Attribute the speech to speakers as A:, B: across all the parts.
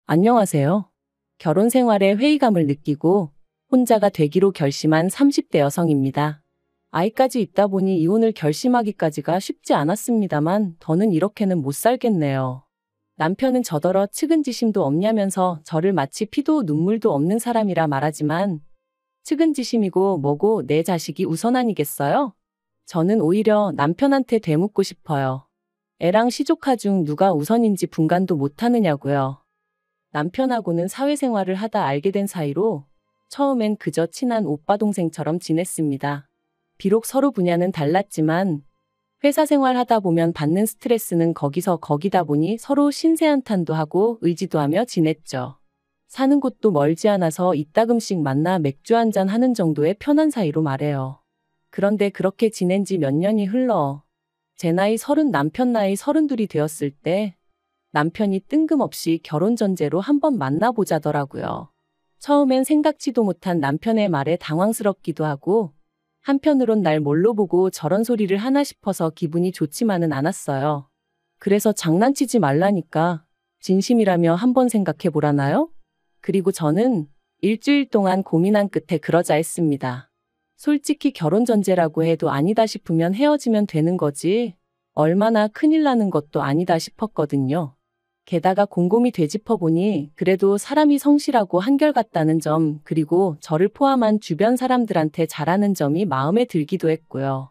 A: 안녕하세요. 결혼 생활에 회의감을 느끼고 혼자가 되기로 결심한 30대 여성입니다. 아이까지 있다 보니 이혼을 결심하기까지가 쉽지 않았습니다만 더는 이렇게는 못 살겠네요. 남편은 저더러 측은지심도 없냐면서 저를 마치 피도 눈물도 없는 사람이라 말하지만 측은지심이고 뭐고 내 자식이 우선 아니겠어요? 저는 오히려 남편한테 되묻고 싶어요. 애랑 시조카 중 누가 우선인지 분간도 못하느냐고요. 남편하고는 사회생활을 하다 알게 된 사이로 처음엔 그저 친한 오빠 동생처럼 지냈습니다. 비록 서로 분야는 달랐지만 회사 생활 하다 보면 받는 스트레스는 거기서 거기다 보니 서로 신세한탄도 하고 의지도 하며 지냈죠. 사는 곳도 멀지 않아서 이따금씩 만나 맥주 한잔 하는 정도의 편한 사이로 말해요. 그런데 그렇게 지낸 지 몇 년이 흘러 제 나이 30, 남편 나이 32이 되었을 때 남편이 뜬금없이 결혼 전제로 한번 만나보자더라고요. 처음엔 생각지도 못한 남편의 말에 당황스럽기도 하고 한편으론 날 뭘로 보고 저런 소리를 하나 싶어서 기분이 좋지만은 않았어요. 그래서 장난치지 말라니까 진심이라며 한번 생각해 보라나요? 그리고 저는 일주일 동안 고민한 끝에 그러자 했습니다. 솔직히 결혼 전제라고 해도 아니다 싶으면 헤어지면 되는 거지 얼마나 큰일 나는 것도 아니다 싶었거든요. 게다가 곰곰이 되짚어보니 그래도 사람이 성실하고 한결같다는 점 그리고 저를 포함한 주변 사람들한테 잘하는 점이 마음에 들기도 했고요.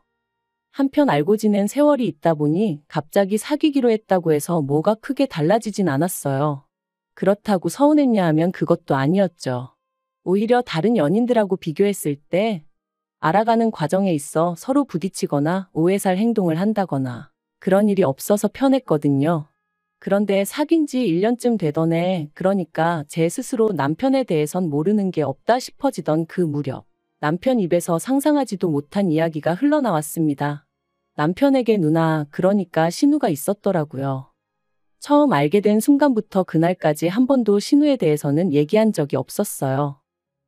A: 한편 알고 지낸 세월이 있다 보니 갑자기 사귀기로 했다고 해서 뭐가 크게 달라지진 않았어요. 그렇다고 서운했냐 하면 그것도 아니었죠. 오히려 다른 연인들하고 비교했을 때 알아가는 과정에 있어 서로 부딪히거나 오해 살 행동을 한다거나 그런 일이 없어서 편했거든요. 그런데 사귄 지 1년쯤 되던 해, 그러니까 제 스스로 남편에 대해선 모르는 게 없다 싶어지던 그 무렵, 남편 입에서 상상하지도 못한 이야기가 흘러나왔습니다. 남편에게 누나, 그러니까 신우가 있었더라고요. 처음 알게 된 순간부터 그날까지 한 번도 신우에 대해서는 얘기한 적이 없었어요.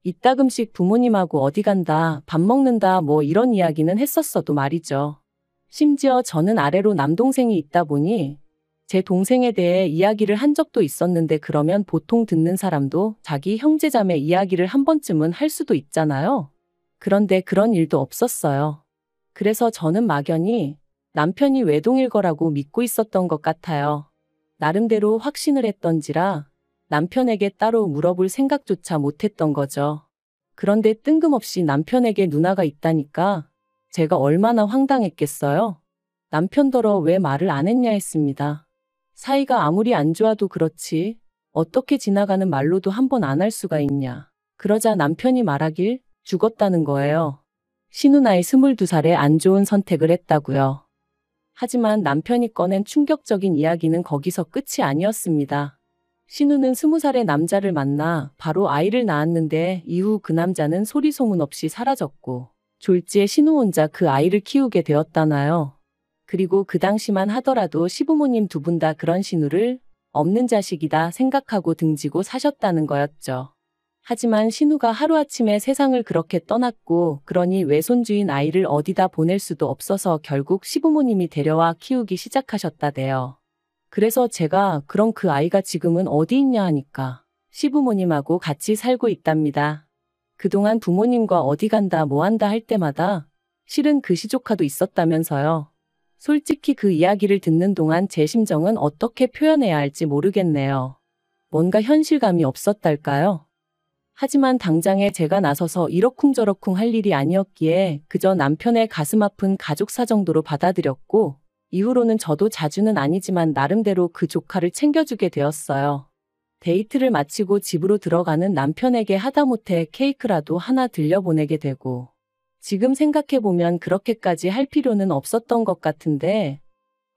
A: 이따금씩 부모님하고 어디 간다, 밥 먹는다 뭐 이런 이야기는 했었어도 말이죠. 심지어 저는 아래로 남동생이 있다 보니 제 동생에 대해 이야기를 한 적도 있었는데 그러면 보통 듣는 사람도 자기 형제자매 이야기를 한 번쯤은 할 수도 있잖아요. 그런데 그런 일도 없었어요. 그래서 저는 막연히 남편이 외동일 거라고 믿고 있었던 것 같아요. 나름대로 확신을 했던지라 남편에게 따로 물어볼 생각조차 못했던 거죠. 그런데 뜬금없이 남편에게 누나가 있다니까 제가 얼마나 황당했겠어요? 남편더러 왜 말을 안 했냐 했습니다. 사이가 아무리 안 좋아도 그렇지 어떻게 지나가는 말로도 한 번 안 할 수가 있냐. 그러자 남편이 말하길 죽었다는 거예요. 신우 나이 22살에 안 좋은 선택을 했다고요. 하지만 남편이 꺼낸 충격적인 이야기는 거기서 끝이 아니었습니다. 신우는 20살의 남자를 만나 바로 아이를 낳았는데 이후 그 남자는 소리 소문 없이 사라졌고 졸지에 신우 혼자 그 아이를 키우게 되었다나요. 그리고 그 당시만 하더라도 시부모님 두 분 다 그런 신우를 없는 자식이다 생각하고 등지고 사셨다는 거였죠. 하지만 신우가 하루아침에 세상을 그렇게 떠났고 그러니 외손주인 아이를 어디다 보낼 수도 없어서 결국 시부모님이 데려와 키우기 시작하셨다대요. 그래서 제가 그럼 그 아이가 지금은 어디 있냐 하니까 시부모님하고 같이 살고 있답니다. 그동안 부모님과 어디 간다 뭐 한다 할 때마다 실은 그 시조카도 있었다면서요. 솔직히 그 이야기를 듣는 동안 제 심정은 어떻게 표현해야 할지 모르겠네요. 뭔가 현실감이 없었달까요? 하지만 당장에 제가 나서서 이러쿵저러쿵 할 일이 아니었기에 그저 남편의 가슴 아픈 가족사 정도로 받아들였고 이후로는 저도 자주는 아니지만 나름대로 그 조카를 챙겨주게 되었어요. 데이트를 마치고 집으로 들어가는 남편에게 하다못해 케이크라도 하나 들려보내게 되고 지금 생각해보면 그렇게까지 할 필요는 없었던 것 같은데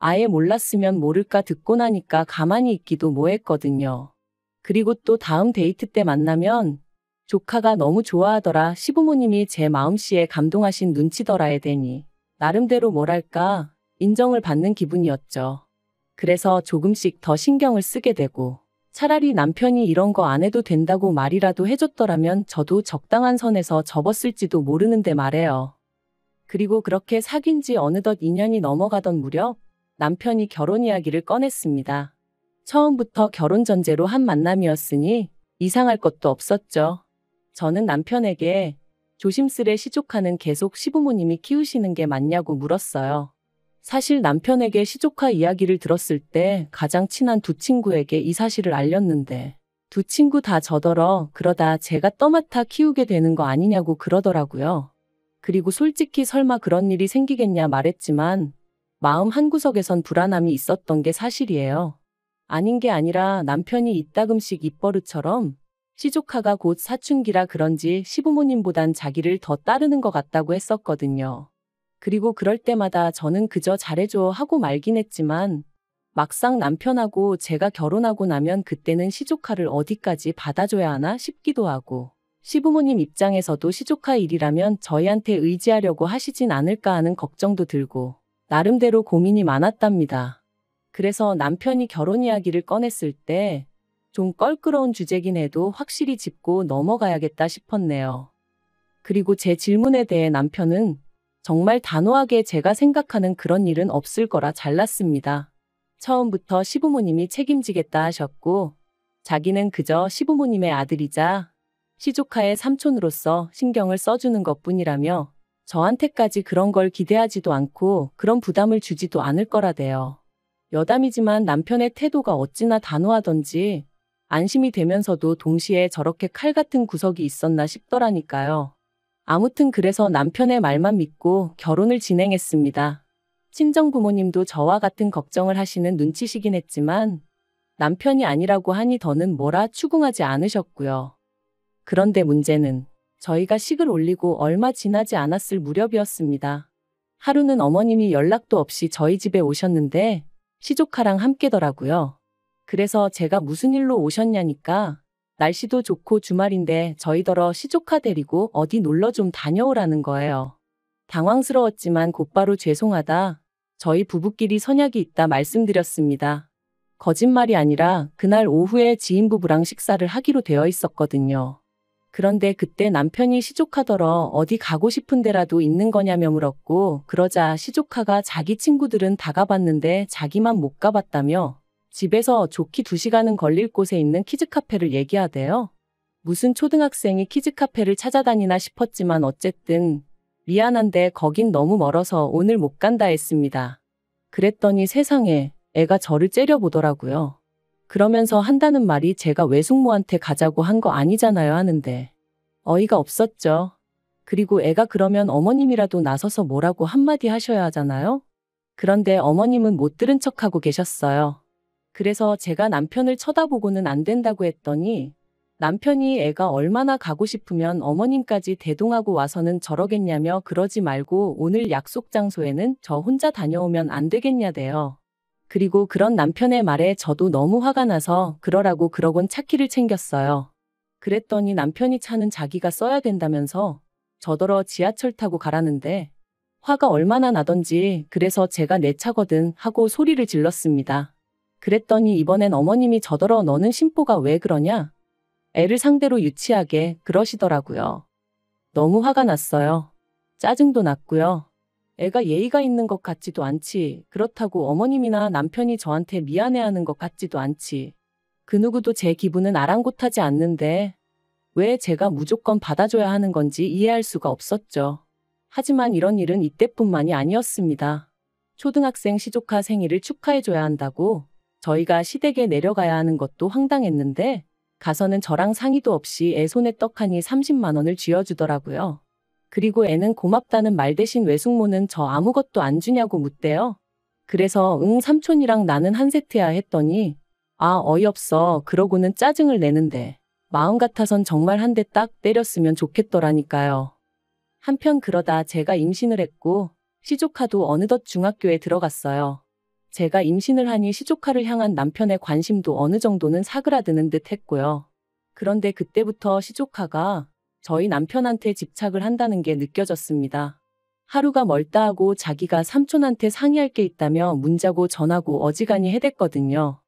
A: 아예 몰랐으면 모를까 듣고 나니까 가만히 있기도 뭐했거든요. 그리고 또 다음 데이트 때 만나면 조카가 너무 좋아하더라 시부모님이 제 마음씨에 감동하신 눈치더라에 대니 나름대로 뭐랄까 인정을 받는 기분이었죠. 그래서 조금씩 더 신경을 쓰게 되고 차라리 남편이 이런 거 안 해도 된다고 말이라도 해줬더라면 저도 적당한 선에서 접었을지도 모르는데 말해요. 그리고 그렇게 사귄 지 어느덧 2년이 넘어가던 무렵 남편이 결혼 이야기를 꺼냈습니다. 처음부터 결혼 전제로 한 만남이었으니 이상할 것도 없었죠. 저는 남편에게 조심스레 시조카는 계속 시부모님이 키우시는 게 맞냐고 물었어요. 사실 남편에게 시조카 이야기를 들었을 때 가장 친한 두 친구에게 이 사실을 알렸는데 두 친구 다 저더러 그러다 제가 떠맡아 키우게 되는 거 아니냐고 그러더라고요. 그리고 솔직히 설마 그런 일이 생기겠냐 말했지만 마음 한구석에선 불안함이 있었던 게 사실이에요. 아닌 게 아니라 남편이 이따금씩 입버릇처럼 시조카가 곧 사춘기라 그런지 시부모님보단 자기를 더 따르는 것 같다고 했었거든요. 그리고 그럴 때마다 저는 그저 잘해줘 하고 말긴 했지만 막상 남편하고 제가 결혼하고 나면 그때는 시조카를 어디까지 받아줘야 하나 싶기도 하고 시부모님 입장에서도 시조카 일이라면 저희한테 의지하려고 하시진 않을까 하는 걱정도 들고 나름대로 고민이 많았답니다. 그래서 남편이 결혼 이야기를 꺼냈을 때 좀 껄끄러운 주제긴 해도 확실히 짚고 넘어가야겠다 싶었네요. 그리고 제 질문에 대해 남편은 정말 단호하게 제가 생각하는 그런 일은 없을 거라 잘랐습니다. 처음부터 시부모님이 책임지겠다 하셨고 자기는 그저 시부모님의 아들이자 시조카의 삼촌으로서 신경을 써주는 것뿐이라며 저한테까지 그런 걸 기대하지도 않고 그런 부담을 주지도 않을 거라대요. 여담이지만 남편의 태도가 어찌나 단호하던지 안심이 되면서도 동시에 저렇게 칼 같은 구석이 있었나 싶더라니까요. 아무튼 그래서 남편의 말만 믿고 결혼을 진행했습니다. 친정 부모님도 저와 같은 걱정을 하시는 눈치시긴 했지만 남편이 아니라고 하니 더는 뭐라 추궁하지 않으셨고요. 그런데 문제는 저희가 식을 올리고 얼마 지나지 않았을 무렵이었습니다. 하루는 어머님이 연락도 없이 저희 집에 오셨는데 시조카랑 함께더라고요. 그래서 제가 무슨 일로 오셨냐니까 날씨도 좋고 주말인데 저희더러 시조카 데리고 어디 놀러 좀 다녀오라는 거예요. 당황스러웠지만 곧바로 죄송하다. 저희 부부끼리 선약이 있다 말씀드렸습니다. 거짓말이 아니라 그날 오후에 지인 부부랑 식사를 하기로 되어 있었거든요. 그런데 그때 남편이 시조카더러 어디 가고 싶은 데라도 있는 거냐며 물었고 그러자 시조카가 자기 친구들은 다 가봤는데 자기만 못 가봤다며 집에서 좋기 2시간은 걸릴 곳에 있는 키즈카페를 얘기하대요. 무슨 초등학생이 키즈카페를 찾아다니나 싶었지만 어쨌든 미안한데 거긴 너무 멀어서 오늘 못 간다 했습니다. 그랬더니 세상에 애가 저를 째려보더라고요. 그러면서 한다는 말이 제가 외숙모한테 가자고 한 거 아니잖아요 하는데 어이가 없었죠. 그리고 애가 그러면 어머님이라도 나서서 뭐라고 한마디 하셔야 하잖아요. 그런데 어머님은 못 들은 척하고 계셨어요. 그래서 제가 남편을 쳐다보고는 안 된다고 했더니 남편이 애가 얼마나 가고 싶으면 어머님까지 대동하고 와서는 저러겠냐며 그러지 말고 오늘 약속 장소에는 저 혼자 다녀오면 안 되겠냐대요. 그리고 그런 남편의 말에 저도 너무 화가 나서 그러라고 그러곤 차키를 챙겼어요. 그랬더니 남편이 차는 자기가 써야 된다면서 저더러 지하철 타고 가라는데 화가 얼마나 나던지 그래서 제가 내 차거든 하고 소리를 질렀습니다. 그랬더니 이번엔 어머님이 저더러 너는 심보가 왜 그러냐? 애를 상대로 유치하게 그러시더라고요. 너무 화가 났어요. 짜증도 났고요. 애가 예의가 있는 것 같지도 않지. 그렇다고 어머님이나 남편이 저한테 미안해하는 것 같지도 않지. 그 누구도 제 기분은 아랑곳하지 않는데 왜 제가 무조건 받아줘야 하는 건지 이해할 수가 없었죠. 하지만 이런 일은 이때뿐만이 아니었습니다. 초등학생 시조카 생일을 축하해줘야 한다고 저희가 시댁에 내려가야 하는 것도 황당했는데 가서는 저랑 상의도 없이 애 손에 떡하니 30만 원을 쥐어주더라고요. 그리고 애는 고맙다는 말 대신 외숙모는 저 아무것도 안 주냐고 묻대요. 그래서 응 삼촌이랑 나는 한 세트야 했더니 아 어이없어 그러고는 짜증을 내는데 마음 같아선 정말 한 대 딱 때렸으면 좋겠더라니까요. 한편 그러다 제가 임신을 했고 시조카도 어느덧 중학교에 들어갔어요. 제가 임신을 하니 시조카를 향한 남편의 관심도 어느 정도는 사그라드는 듯 했고요. 그런데 그때부터 시조카가 저희 남편한테 집착을 한다는 게 느껴졌습니다. 하루가 멀다 하고 자기가 삼촌한테 상의할 게 있다며 문자고 전화고 어지간히 해댔거든요.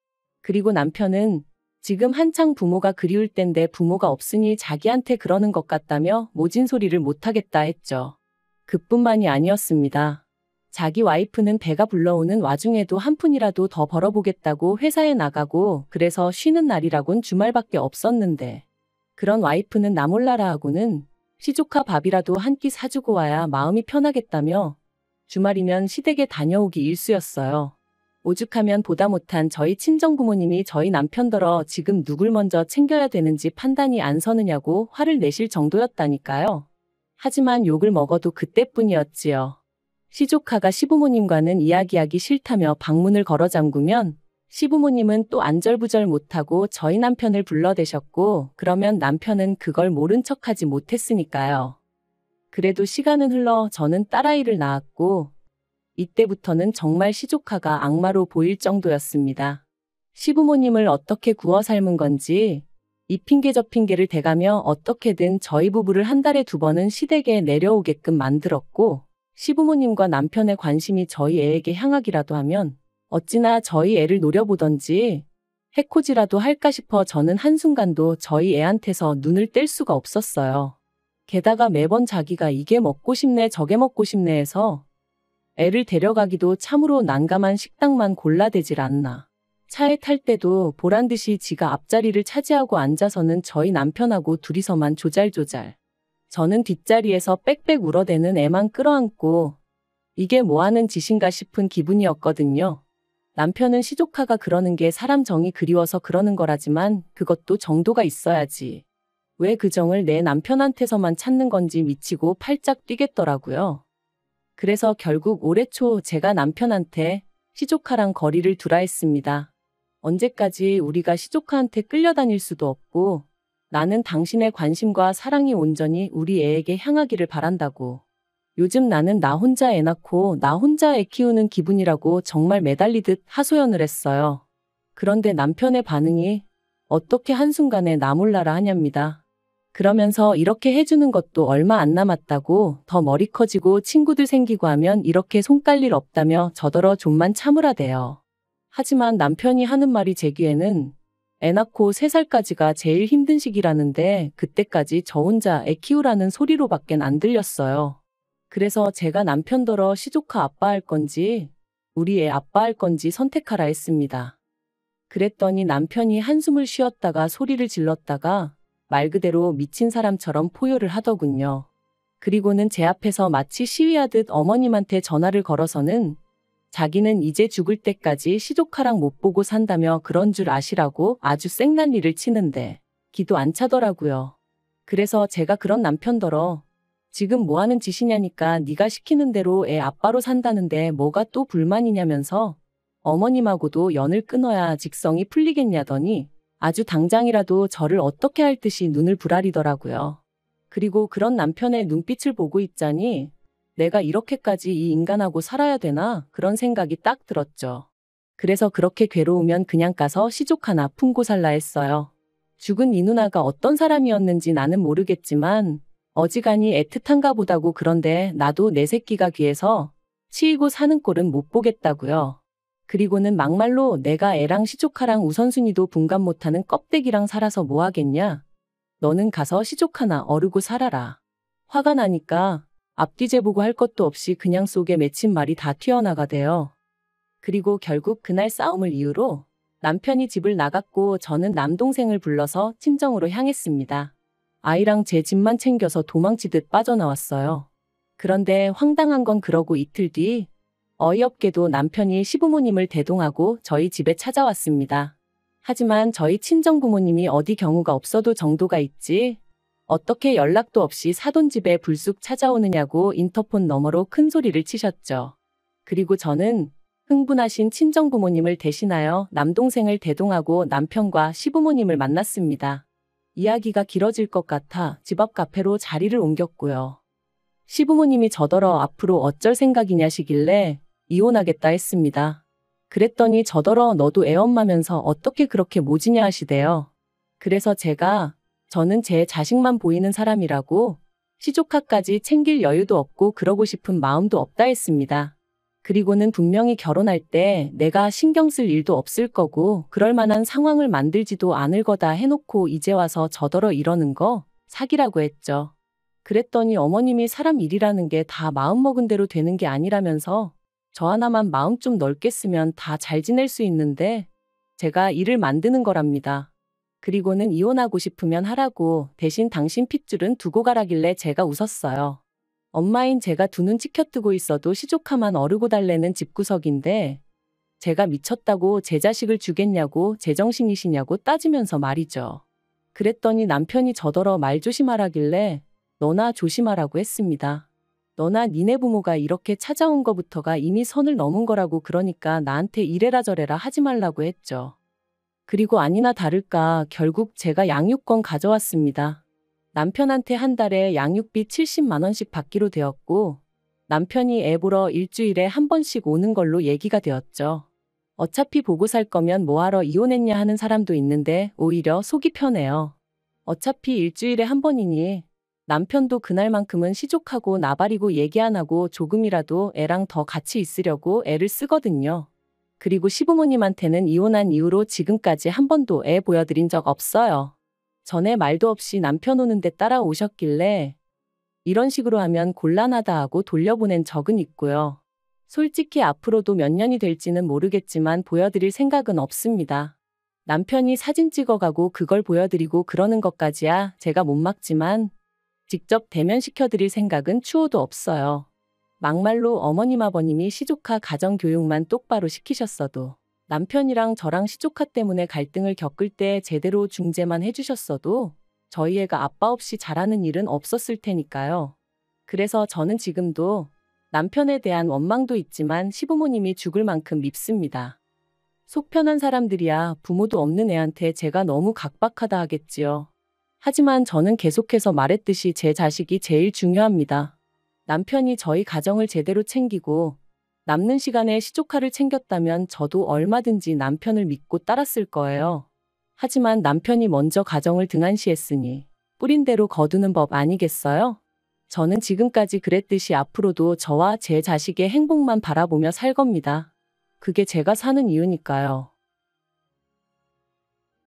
A: 그리고 남편은 지금 한창 부모가 그리울 땐데 부모가 없으니 자기한테 그러는 것 같다며 모진 소리를 못하겠다 했죠. 그뿐만이 아니었습니다. 자기 와이프는 배가 불러오는 와중에도 한 푼이라도 더 벌어보겠다고 회사에 나가고 그래서 쉬는 날이라곤 주말밖에 없었는데 그런 와이프는 나 몰라라 하고는 시조카 밥이라도 한 끼 사주고 와야 마음이 편하겠다며 주말이면 시댁에 다녀오기 일쑤였어요. 오죽하면 보다 못한 저희 친정부모님이 저희 남편더러 지금 누굴 먼저 챙겨야 되는지 판단이 안 서느냐고 화를 내실 정도였다니까요. 하지만 욕을 먹어도 그때뿐이었지요. 시조카가 시부모님과는 이야기하기 싫다며 방문을 걸어 잠그면 시부모님은 또 안절부절 못하고 저희 남편을 불러대셨고 그러면 남편은 그걸 모른 척하지 못했으니까요. 그래도 시간은 흘러 저는 딸아이를 낳았고 이때부터는 정말 시조카가 악마로 보일 정도였습니다. 시부모님을 어떻게 구워 삶은 건지 이 핑계 저 핑계를 대가며 어떻게든 저희 부부를 한 달에 2번은 시댁에 내려오게끔 만들었고 시부모님과 남편의 관심이 저희 애에게 향하기라도 하면 어찌나 저희 애를 노려보던지 해코지라도 할까 싶어 저는 한순간도 저희 애한테서 눈을 뗄 수가 없었어요. 게다가 매번 자기가 이게 먹고 싶네 저게 먹고 싶네 해서 애를 데려가기도 참으로 난감한 식당만 골라대질 않나. 차에 탈 때도 보란듯이 지가 앞자리를 차지하고 앉아서는 저희 남편하고 둘이서만 조잘조잘. 저는 뒷자리에서 빽빽 울어대는 애만 끌어안고 이게 뭐하는 짓인가 싶은 기분이었거든요. 남편은 시조카가 그러는 게 사람 정이 그리워서 그러는 거라지만 그것도 정도가 있어야지. 왜 그 정을 내 남편한테서만 찾는 건지 미치고 팔짝 뛰겠더라고요. 그래서 결국 올해 초 제가 남편한테 시조카랑 거리를 두라 했습니다. 언제까지 우리가 시조카한테 끌려다닐 수도 없고 나는 당신의 관심과 사랑이 온전히 우리 애에게 향하기를 바란다고. 요즘 나는 나 혼자 애 낳고 나 혼자 애 키우는 기분이라고 정말 매달리듯 하소연을 했어요. 그런데 남편의 반응이 어떻게 한순간에 나 몰라라 하냐입니다. 그러면서 이렇게 해주는 것도 얼마 안 남았다고 더 머리 커지고 친구들 생기고 하면 이렇게 손 깔 일 없다며 저더러 좀만 참으라대요. 하지만 남편이 하는 말이 제 귀에는 애 낳고 3살까지가 제일 힘든 시기라는데 그때까지 저 혼자 애 키우라는 소리로밖엔 안 들렸어요. 그래서 제가 남편더러 시조카 아빠 할 건지 우리 애 아빠 할 건지 선택하라 했습니다. 그랬더니 남편이 한숨을 쉬었다가 소리를 질렀다가 말 그대로 미친 사람처럼 포효를 하더군요. 그리고는 제 앞에서 마치 시위하듯 어머님한테 전화를 걸어서는 자기는 이제 죽을 때까지 시조카랑 못 보고 산다며 그런 줄 아시라고 아주 생난리를 치는데 기도 안 차더라고요. 그래서 제가 그런 남편더러 지금 뭐 하는 짓이냐니까 네가 시키는 대로 애 아빠로 산다는데 뭐가 또 불만이냐면서 어머님하고도 연을 끊어야 직성이 풀리겠냐더니 아주 당장이라도 저를 어떻게 할 듯이 눈을 부라리더라고요. 그리고 그런 남편의 눈빛을 보고 있자니 내가 이렇게까지 이 인간하고 살아야 되나 그런 생각이 딱 들었죠. 그래서 그렇게 괴로우면 그냥 가서 시족 하나 품고 살라 했어요. 죽은 이 누나가 어떤 사람이었는지 나는 모르겠지만 어지간히 애틋한가 보다고. 그런데 나도 내 새끼가 귀해서 치이고 사는 꼴은 못 보겠다고요. 그리고는 막말로 내가 애랑 시조카랑 우선순위도 분간 못하는 껍데기랑 살아서 뭐 하겠냐. 너는 가서 시족 하나 어르고 살아라. 화가 나니까 앞뒤 보고 할 것도 없이 그냥 속에 맺힌 말이 다 튀어나가대요. 그리고 결국 그날 싸움을 이유로 남편이 집을 나갔고 저는 남동생을 불러서 친정으로 향했습니다. 아이랑 제 집만 챙겨서 도망치듯 빠져나왔어요. 그런데 황당한 건 그러고 이틀 뒤 어이없게도 남편이 시부모님을 대동하고 저희 집에 찾아왔습니다. 하지만 저희 친정부모님이 어디 경우가 없어도 정도가 있지 어떻게 연락도 없이 사돈집에 불쑥 찾아오느냐고 인터폰 너머로 큰 소리를 치셨죠. 그리고 저는 흥분하신 친정부모님을 대신하여 남동생을 대동하고 남편과 시부모님을 만났습니다. 이야기가 길어질 것 같아 집 앞 카페로 자리를 옮겼고요. 시부모님이 저더러 앞으로 어쩔 생각이냐시길래 이혼하겠다 했습니다. 그랬더니 저더러 너도 애엄마면서 어떻게 그렇게 모지냐 하시대요. 그래서 저는 제 자식만 보이는 사람이라고 시조카까지 챙길 여유도 없고 그러고 싶은 마음도 없다 했습니다. 그리고는 분명히 결혼할 때 내가 신경 쓸 일도 없을 거고 그럴 만한 상황을 만들지도 않을 거다 해놓고 이제 와서 저더러 이러는 거 사기라고 했죠. 그랬더니 어머님이 사람 일이라는 게 다 마음먹은 대로 되는 게 아니라면서 저 하나만 마음 좀 넓게 쓰면 다 잘 지낼 수 있는데 제가 일을 만드는 거랍니다. 그리고는 이혼하고 싶으면 하라고 대신 당신 핏줄은 두고 가라길래 제가 웃었어요. 엄마인 제가 두 눈 치켜뜨고 있어도 시조카만 어르고 달래는 집구석인데 제가 미쳤다고 제 자식을 주겠냐고 제정신이시냐고 따지면서 말이죠. 그랬더니 남편이 저더러 말 조심하라길래 너나 조심하라고 했습니다. 너나 니네 부모가 이렇게 찾아온 거부터가 이미 선을 넘은 거라고 그러니까 나한테 이래라 저래라 하지 말라고 했죠. 그리고 아니나 다를까 결국 제가 양육권 가져왔습니다. 남편한테 한 달에 양육비 70만 원씩 받기로 되었고 남편이 애 보러 일주일에 한 번씩 오는 걸로 얘기가 되었죠. 어차피 보고 살 거면 뭐하러 이혼했냐 하는 사람도 있는데 오히려 속이 편해요. 어차피 일주일에 한 번이니 남편도 그날만큼은 시족하고 나발이고 얘기 안 하고 조금이라도 애랑 더 같이 있으려고 애를 쓰거든요. 그리고 시부모님한테는 이혼한 이후로 지금까지 한 번도 애 보여드린 적 없어요. 전에 말도 없이 남편 오는데 따라오셨길래 이런 식으로 하면 곤란하다 하고 돌려보낸 적은 있고요. 솔직히 앞으로도 몇 년이 될지는 모르겠지만 보여드릴 생각은 없습니다. 남편이 사진 찍어가고 그걸 보여드리고 그러는 것까지야 제가 못 막지만 직접 대면시켜드릴 생각은 추호도 없어요. 막말로 어머님 아버님이 시조카 가정교육만 똑바로 시키셨어도 남편이랑 저랑 시조카 때문에 갈등을 겪을 때 제대로 중재만 해주셨어도 저희 애가 아빠 없이 자라는 일은 없었을 테니까요. 그래서 저는 지금도 남편에 대한 원망도 있지만 시부모님이 죽을 만큼 밉습니다. 속 편한 사람들이야 부모도 없는 애한테 제가 너무 각박하다 하겠지요. 하지만 저는 계속해서 말했듯이 제 자식이 제일 중요합니다. 남편이 저희 가정을 제대로 챙기고 남는 시간에 시조카를 챙겼다면 저도 얼마든지 남편을 믿고 따랐을 거예요. 하지만 남편이 먼저 가정을 등한시했으니 뿌린 대로 거두는 법 아니겠어요? 저는 지금까지 그랬듯이 앞으로도 저와 제 자식의 행복만 바라보며 살 겁니다. 그게 제가 사는 이유니까요.